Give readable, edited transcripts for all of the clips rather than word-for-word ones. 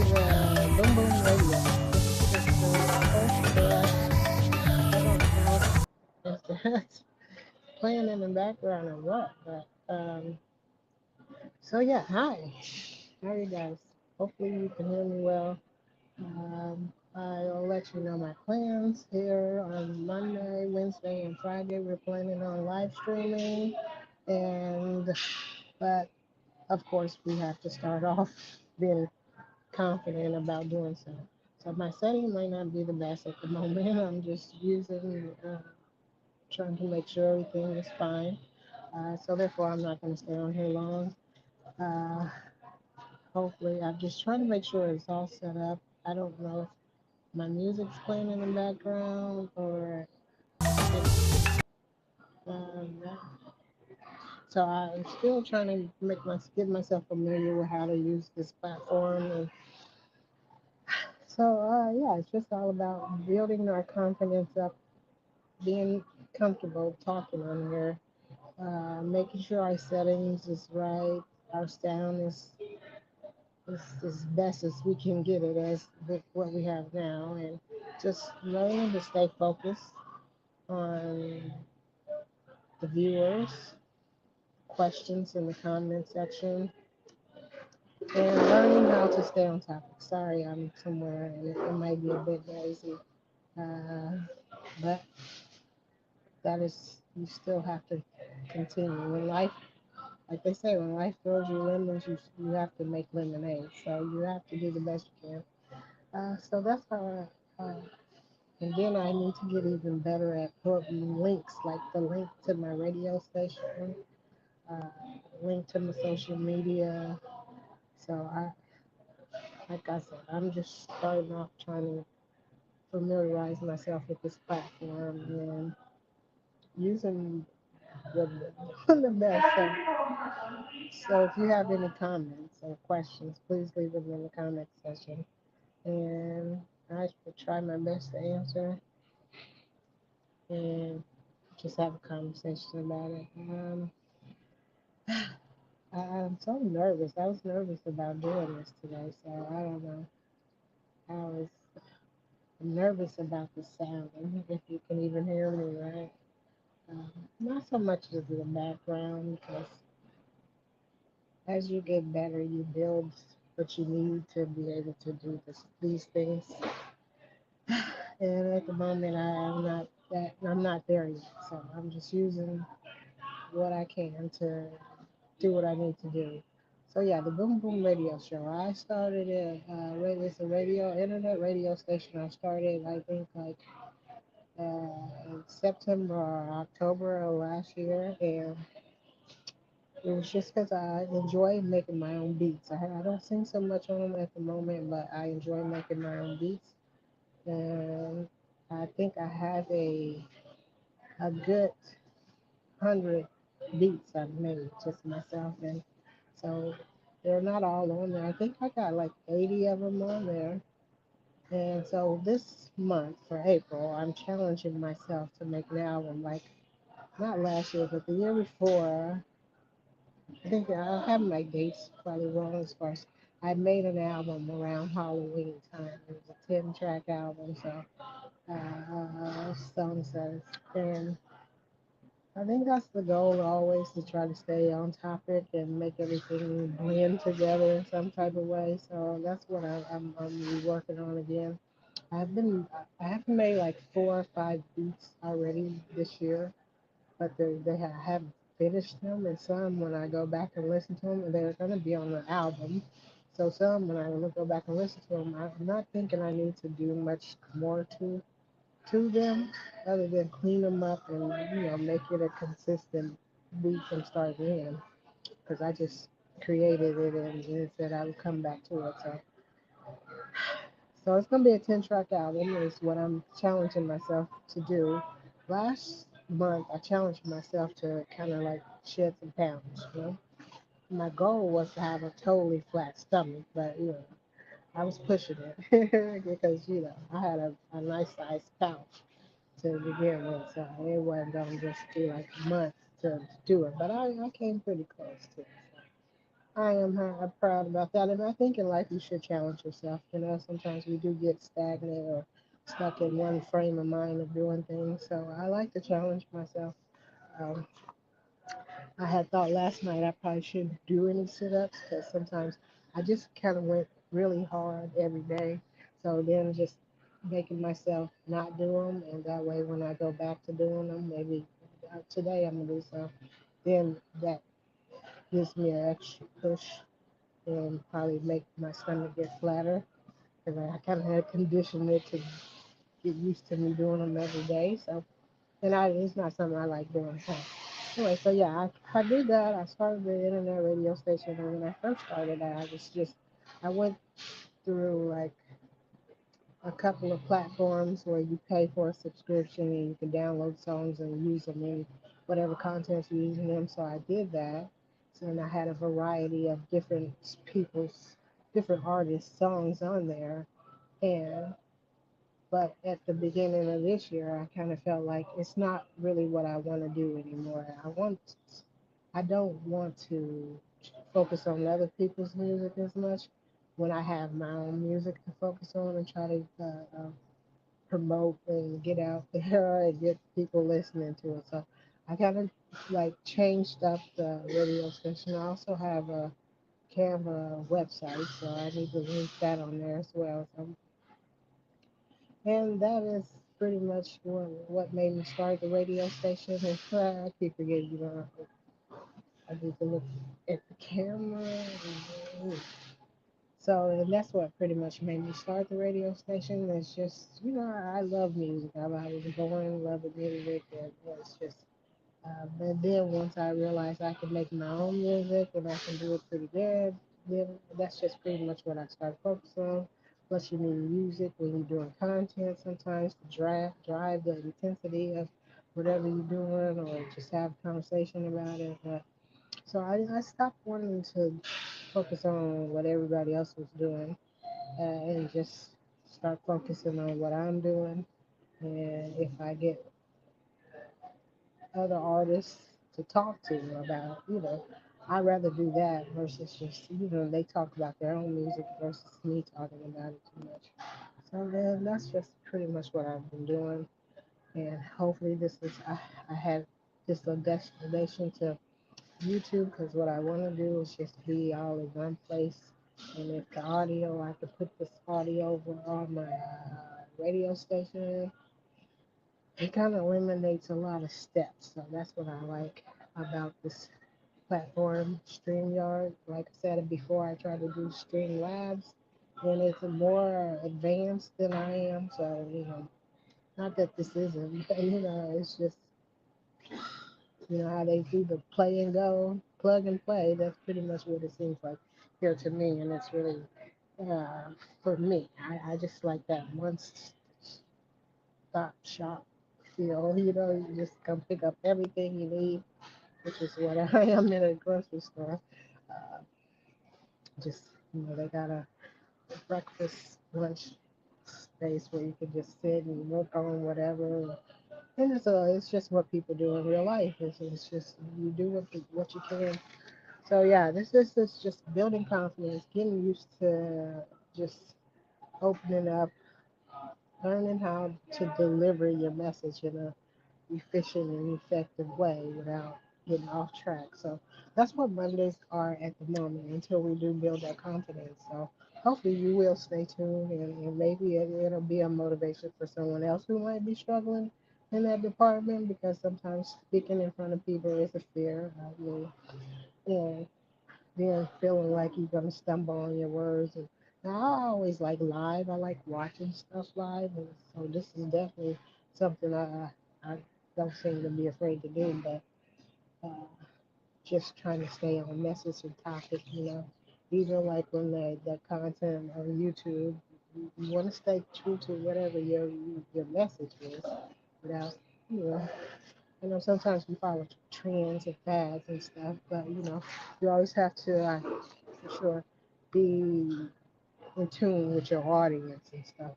Boom Boom Radio. This is the first I don't know if that's playing in the background or what, but so yeah, hi. How are you guys? Hopefully you can hear me well. I'll let you know my plans here on Monday, Wednesday, and Friday. We're planning on live streaming, and but of course we have to start off being confident about doing so. So my setting might not be the best at the moment. I'm just trying to make sure everything is fine. So therefore, I'm not going to stay on here long. Uh, Hopefully, I'm just trying to make sure it's all set up. I don't know if my music's playing in the background or if, um, so I'm still trying to get myself familiar with how to use this platform. And so yeah, it's just all about building our confidence up, being comfortable talking on here, making sure our settings is right, our sound is as best as we can get it as with what we have now, and just learning to stay focused on the viewers, questions in the comment section, and learning how to stay on topic. Sorry, I'm somewhere and it might be a bit noisy, uh, but that is, you still have to continue. When life, like they say, when life throws you lemons, you have to make lemonade. So you have to do the best you can. So that's how and then I need to get even better at putting links, like the link to my radio station, uh, link to my social media. So like I said, I'm just starting off trying to familiarize myself with this platform and using the, the best. So if you have any comments or questions, please leave them in the comment section, and I will try my best to answer and just have a conversation about it. I'm so nervous. I was nervous about doing this today, so I don't know. I was nervous about the sound, if you can even hear me, right? Not so much as the background, because as you get better, you build what you need to be able to do these things. And at the moment, I'm not there yet. So I'm just using what I can to do what I need to do. So yeah, the Boom Boom Radio Show. I started it. It's a internet radio station. I started, I think, like in September or October of last year, and it was just because I enjoy making my own beats. I don't sing so much on them at the moment, but I enjoy making my own beats, and I think I have a good 100 beats I've made just myself, and so they're not all on there. I think I got like 80 of them on there. And so this month for April, I'm challenging myself to make an album. Like not last year, but the year before. I think I have my dates probably wrong as far as I made an album around Halloween time. It was a 10-track album, so song says, and I think that's the goal always, to try to stay on topic and make everything blend together in some type of way. So that's what I'm working on again. I have made like 4 or 5 beats already this year, but I haven't finished them. And some, when I go back and listen to them, they're going to be on the album. So some, when I go back and listen to them, I'm not thinking I need to do much more to them, other than clean them up and make it a consistent beat from start to end. Because I just created it and said I would come back to it. So it's gonna be a 10-track album is what I'm challenging myself to do. Last month I challenged myself to kind of like shed some pounds. My goal was to have a totally flat stomach, but I was pushing it because I had a nice sized pouch to begin with, so it wasn't gonna just be like months to do it. But I came pretty close to it. I am proud about that, and I think in life you should challenge yourself. You know, sometimes we do get stagnant or stuck in one frame of mind of doing things. So I like to challenge myself. Um, I had thought last night I probably shouldn't do any sit-ups because sometimes I just kind of went really hard every day. So then just making myself not do them, and that way when I go back to doing them, maybe today I'm gonna do some. Then that gives me an extra push and probably make my stomach get flatter because I kind of had conditioned it to get used to me doing them every day. So, and it's not something I like doing. So, anyway, so yeah, I did that. I started the internet radio station, and when I first started, I was just, I went through like a couple of platforms where you pay for a subscription and you can download songs and use them in whatever content you're using them. So I did that. So then I had a variety of different artists' songs on there. And but at the beginning of this year, I kind of felt like it's not really what I want to do anymore. I don't want to focus on other people's music as much when I have my own music to focus on and try to promote and get out there and get people listening to it. So I kind of like changed up the radio station. I also have a Canva website, so I need to link that on there as well. So, and that is pretty much what made me start the radio station. And I keep forgetting, I need to look at the camera. So, and that's what pretty much made me start the radio station. It's just, I love music. I was born loving music, and it's just. But then once I realized I could make my own music and I can do it pretty good, then that's just pretty much what I started focusing on. Plus, you need music when you're doing content sometimes to drive the intensity of whatever you're doing, or just have a conversation about it. But so I stopped wanting to focus on what everybody else was doing and just start focusing on what I'm doing. And if I get other artists to talk to about, I'd rather do that versus just, they talk about their own music versus me talking about it too much. So then that's just pretty much what I've been doing. And hopefully I have just a destination to YouTube because what I want to do is just be all in one place. And if the audio, I could put this audio over on my radio station. It kind of eliminates a lot of steps. So that's what I like about this platform, StreamYard. Like I said before, I try to do Streamlabs, and it's more advanced than I am. So, not that this isn't, but, it's just, how they do the play and go, plug and play. That's pretty much what it seems like here to me, and it's really uh, for me. I just like that one stop shop feel. You just come pick up everything you need, which is what I am in a grocery store. Uh, just they got a breakfast lunch space where you can just sit and work on whatever. And it's just what people do in real life. It's just you do what you can. So yeah, this is just building confidence, getting used to just opening up, learning how to deliver your message in a efficient and effective way without getting off track. So that's what Mondays are at the moment until we do build that confidence. So hopefully you will stay tuned and maybe it'll be a motivation for someone else who might be struggling in that department because sometimes speaking in front of people is a fear. And then feeling like you're going to stumble on your words. And now I always like live. I like watching stuff live. And so this is definitely something I don't seem to be afraid to do, but uh, just trying to stay on message and topic. Even like when the content on YouTube, you want to stay true to whatever your message is without, you know, sometimes we follow trends and fads and stuff, but you always have to, for sure, be in tune with your audience and stuff.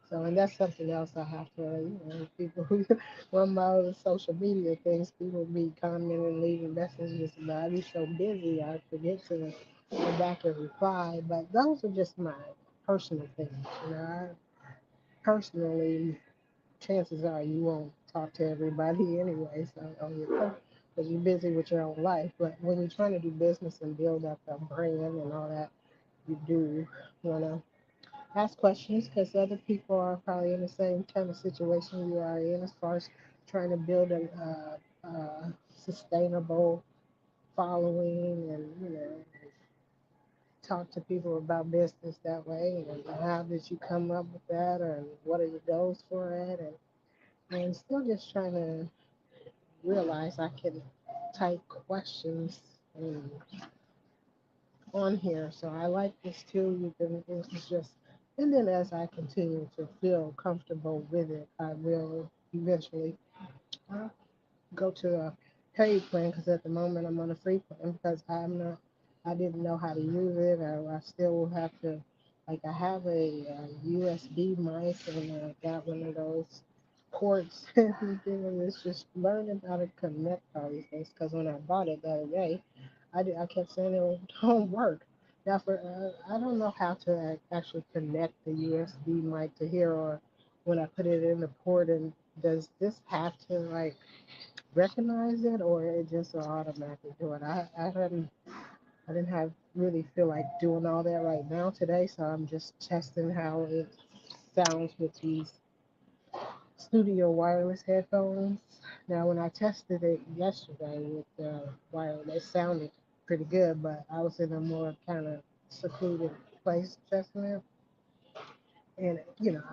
So, and that's something else I have to, people who, one of my other social media things, people be commenting and leaving messages, but I be so busy, I forget to go back and reply. But those are just my personal things, I personally, chances are you won't talk to everybody anyway, so on your phone, because you're busy with your own life. But when you're trying to do business and build up a brand and all that, you do want to ask questions because other people are probably in the same kind of situation you are in as far as trying to build a sustainable following and talk to people about business that way and how did you come up with that or what are your goals for it and still just trying to realize I can type questions and on here. So I like this too. You can, it's just, and then as I continue to feel comfortable with it, I will eventually uh, go to a paid plan because at the moment I'm on a free plan because I didn't know how to use it. I still will have to, like, I have a USB mic and I got one of those ports and everything, and it's just learning how to connect all these things because when I bought it the other day, I kept saying it don't work. Now, I don't know how to actually connect the USB mic to here or when I put it in the port and does this have to like recognize it or it just will automatically do it. I didn't have really feel like doing all that right now today, so I'm just testing how it sounds with these studio wireless headphones. Now, when I tested it yesterday with the wireless, it sounded pretty good, but I was in a more kind of secluded place testing it, and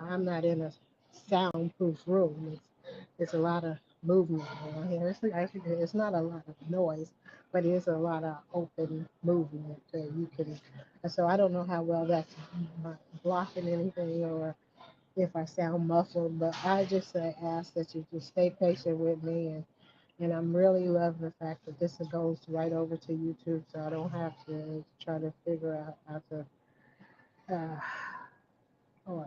I'm not in a soundproof room. It's a lot of movement around here. Actually, it's not a lot of noise, but it is a lot of open movement that you can. And so I don't know how well that's blocking anything or if I sound muffled, but I just ask that you just stay patient with me and I'm really loving the fact that this goes right over to YouTube, so I don't have to try to figure out how to. Uh, oh,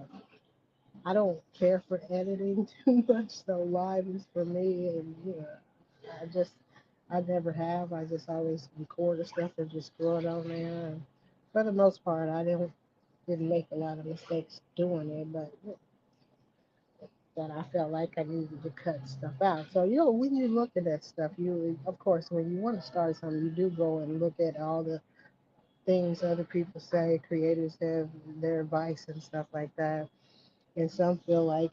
I don't care for editing too much, so live is for me, and I just I never have. I just always record the stuff and just throw it on there. And for the most part, I didn't make a lot of mistakes doing it, but that I felt like I needed to cut stuff out. So when you look at that stuff, you of course when you want to start something, you do go and look at all the things other people say, creators have their advice and stuff like that. And some feel like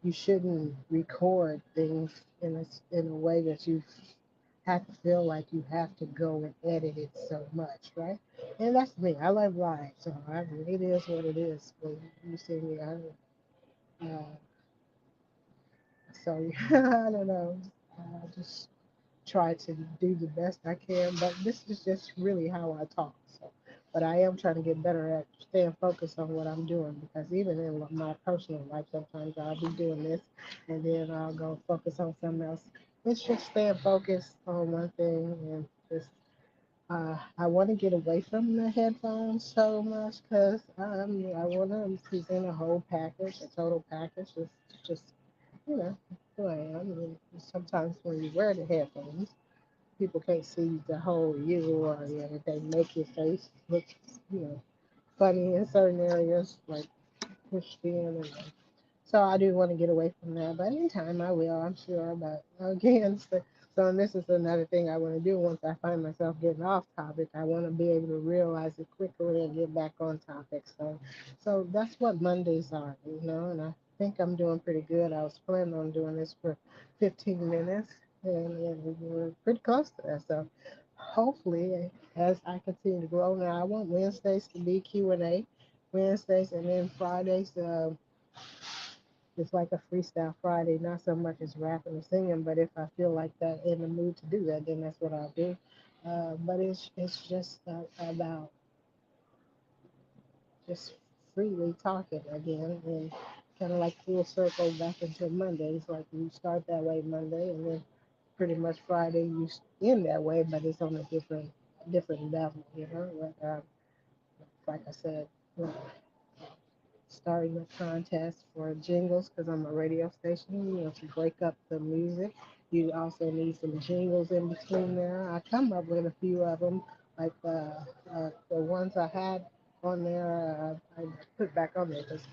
you shouldn't record things in a way that you have to feel like you have to go and edit it so much, right? And that's me. I love live, so it is what it is. But you see me, so I don't know. I just try to do the best I can, but this is just really how I talk. So, but I am trying to get better at staying focused on what I'm doing because even in my personal life, sometimes I'll be doing this and then I'll go focus on something else. It's just staying focused on one thing and just. I want to get away from the headphones so much because I want to present a whole package, a total package. It's just, who I am. And sometimes when you wear the headphones, people can't see the whole you or they make your face look, you know, funny in certain areas, like pushed in. And so I do want to get away from that, but anytime I will, I'm sure. But again, so and this is another thing I want to do once I find myself getting off topic. I want to be able to realize it quickly and get back on topic. So that's what Mondays are, and I think I'm doing pretty good. I was planning on doing this for 15 minutes, and we're pretty close to that. So hopefully, as I continue to grow, now I want Wednesdays to be Q&A Wednesdays, and then Fridays. It's like a freestyle Friday, not so much as rapping or singing, but if I feel like that in the mood to do that, then that's what I'll do. But it's just about just freely talking again and kind of like full circle back into Monday. It's like you start that way Monday and then pretty much Friday you end that way, but it's on a different level, But, like I said, you know, starting a contest for jingles because I'm a radio station. You know, to break up the music, you also need some jingles in between there. I come up with a few of them, like the ones I had on there. I put back on there because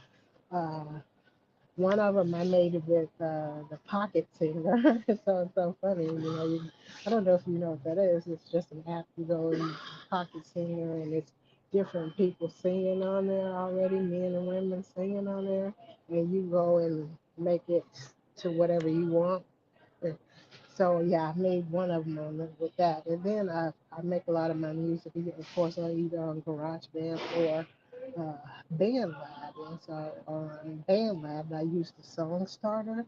one of them I made it with the pocket singer. So it's so funny, you know. I don't know if you know what that is. It's just an app you go and pocket singer, and it's different people singing on there already, men and women singing on there, and you go and make it to whatever you want. So yeah, I made one of them with that, and then I make a lot of my music, of course, on either on GarageBand or BandLab. And so on BandLab, I use the song starter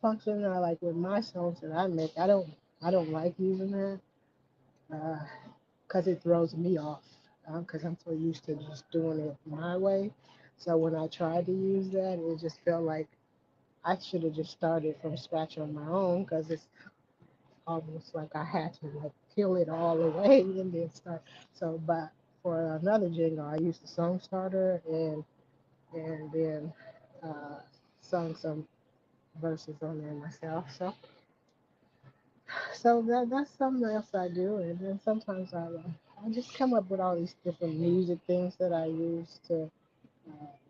function. I like with my songs that I make. I don't like using that because it throws me off. Because I'm so used to just doing it my way. So when I tried to use that, it just felt like I should have just started from scratch on my own because it's almost like I had to like peel it all away and then start. So, but for another jingle, I used the song starter and then uh, sung some verses on there myself. So that's something else I do, and then sometimes I just come up with all these different music things that I use to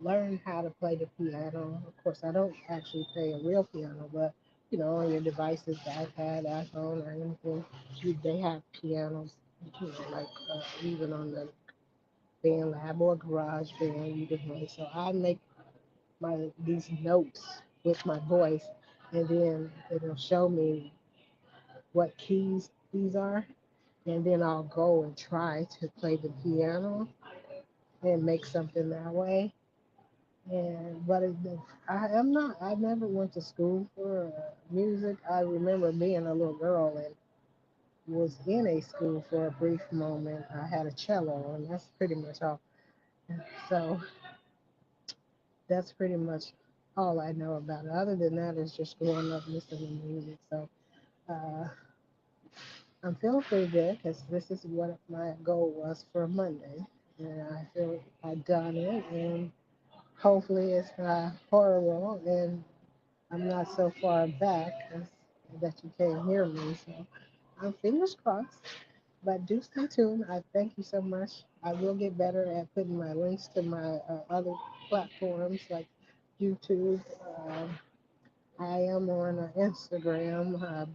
learn how to play the piano. Of course, I don't actually play a real piano, but you know, on your devices, the iPad, iPhone, or anything, they have pianos. You know, like even on the band lab or garage band, you can play. So I make my these notes with my voice, and then it'll show me what keys these are, and then I'll go and try to play the piano and make something that way. And but I am not. I never went to school for music. I remember being a little girl and was in a school for a brief moment. I had a cello, and that's pretty much all. So that's pretty much all I know about it. Other than that, it's just growing up listening to music. So uh, I'm feeling pretty good because this is what my goal was for Monday, and I feel I've done it, and hopefully it's not horrible and I'm not so far back that you can't hear me. So I'm fingers crossed. But do stay tuned. I thank you so much. I will get better at putting my links to my other platforms like YouTube. I am on Instagram,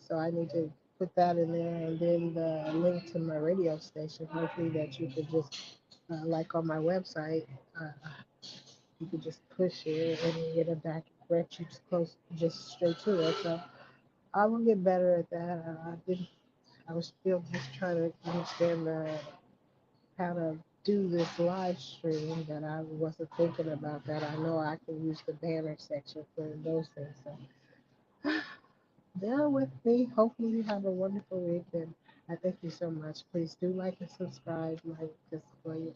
so I need to put that in there, and then the link to my radio station. Hopefully that you could just like on my website. Uh, you could just push it and get it back, direct you close, just straight to it. So I will get better at that. I was still just trying to understand how to do this live stream that I wasn't thinking about that. I know I can use the banner section for those things. So bear with me. Hopefully you have a wonderful week and I thank you so much. Please do like and subscribe my display